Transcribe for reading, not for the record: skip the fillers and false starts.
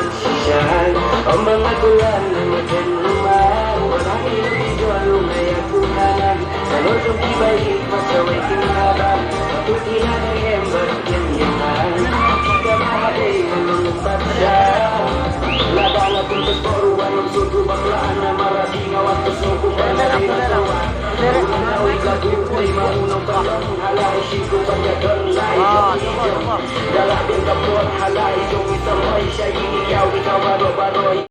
sisyahan ang mga tulan ng matinluman. Walang individual may akunanan sa losong ibalik masaway kinabang patuti na ng ember kinyaman. Ika mahabay manunumbat siya labang at puntos poruan ng sudo baklaan na maratingaw at puso kung panay na tawa. Unang awit lagupoy maunang palang halay siko panyagan lahi dala din kapot halay yung isang may siya ikaw baro-baroy.